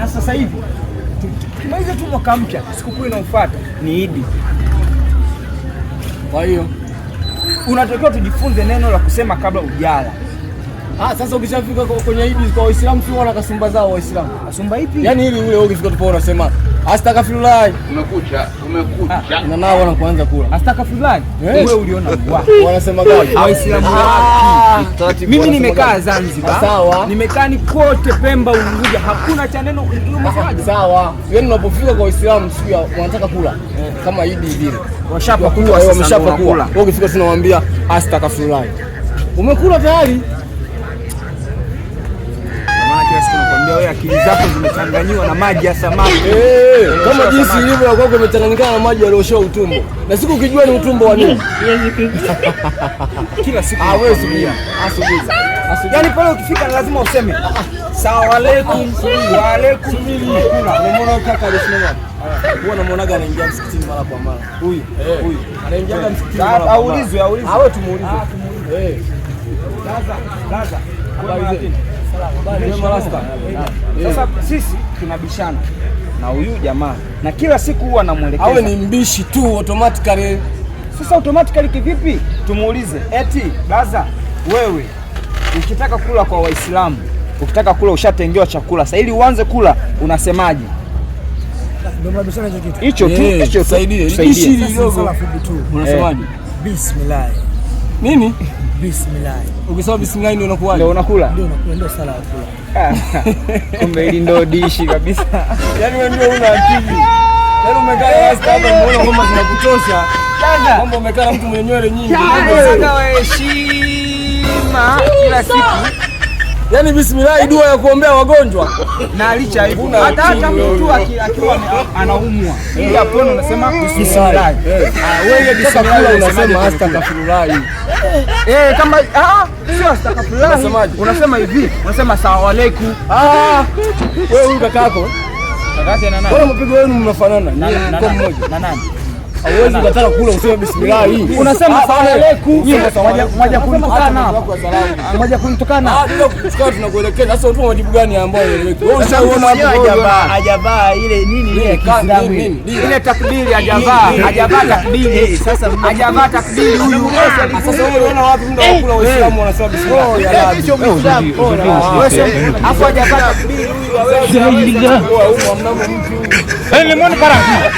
Na sasa hivi tukimaliza tu mwaka mpya, sikukuu inayofuata ni Idi. Kwa hiyo unatakiwa tujifunze neno la kusema kabla ujala. Sasa ukishafika kwenye Idi kwa Waislamu si wana kasumba zao Waislamu. Kasumba ipi? Yaani ili ule ukifika tu unasema astaghfirullah. Umekucha. Na nao wanaanza kula. Astaghfirullah. Wewe uliona wapi? Wanasema gani? Waislamu wapi? Mimi nimekaa Zanzibar. Sawa. Nimekaa ni kote Pemba, Unguja, hakuna cha neno umesemaje? Sawa. Yaani unapofika kwa Waislamu siku wanataka kula. Kama Idi vile. Washapakula, wameshapakula. Wewe ukifika tunamwambia astaghfirullah. Umekula tayari? Kila siku nakwambia wewe akili zako zimechanganywa na maji ya samaki. Kama jinsi ilivyo ya kwako imechanganyikana na maji yaliyoshoa utumbo. Na siku ukijua ni utumbo wa nini? Kila siku wewe subia. Asubiri. Yaani pale ukifika lazima useme salamu alaykum wa alaykum kula. Unaona kaka alisimama. Huwa namuonaga anaingia msikitini mara kwa mara. Huyu. Anaingia msikitini mara kwa mara. Aulizwe. Wewe tumuulize. Laza. Sasa sisi tunabishana na huyu jamaa na kila siku huwa anamuelekeza. Awe ni mbishi tu automatically. Sasa automatically kivipi? Tumuulize eti Laza, wewe ukitaka kula kwa Waislamu, ukitaka kula ushatengewa chakula. Sasa ili uanze kula unasemaje? Ndio mnabishana hicho kitu. Hicho tu saidie. Dishi kidogo. Unasemaje? Bismillah. Nini? Bismillah. Ukisema bismillah ndio unakuwa. Ndio unakula. Ndio sala ya kula. Kumbe hili ndio dishi kabisa. Yaani wewe ndio una akili. Yaani umekaa hapa umeona kwamba zinakutosha. Mambo umekaa na mtu mwenye nywele nyingi. Unataka heshima kila siku. Yaani bismillah dua ya kuombea wagonjwa. Na licha hivyo hata mtu akiwa anaumwa ili apone unasema bismillah. Wewe bismillah unasema astaghfirullah. Kama sio astaghfirullah unasema hivi, unasema salamu alaykum. Wewe huyu kakako na nani? Wewe mpigo wenu mnafanana. Kwa mmoja. Na nani? Hauwezi ukataka kula useme bismillah hii. Unasema salamu alaykum. Moja kunitokana. Moja kunitokana. Ndio kuchukua tunakuelekeza. Sasa unatoa majibu gani ambayo unaelekea? Wewe ushaona hapo hajavaa ile nini ile Kiislamu ile takbiri hajavaa takbiri. Sasa hajavaa takbiri huyu. Sasa wewe unaona wapi mtu anakula Waislamu wanasema bismillah? Hicho Muislamu. Wewe afu hajavaa takbiri huyu wewe. Mnamo mtu. Limoni karanga.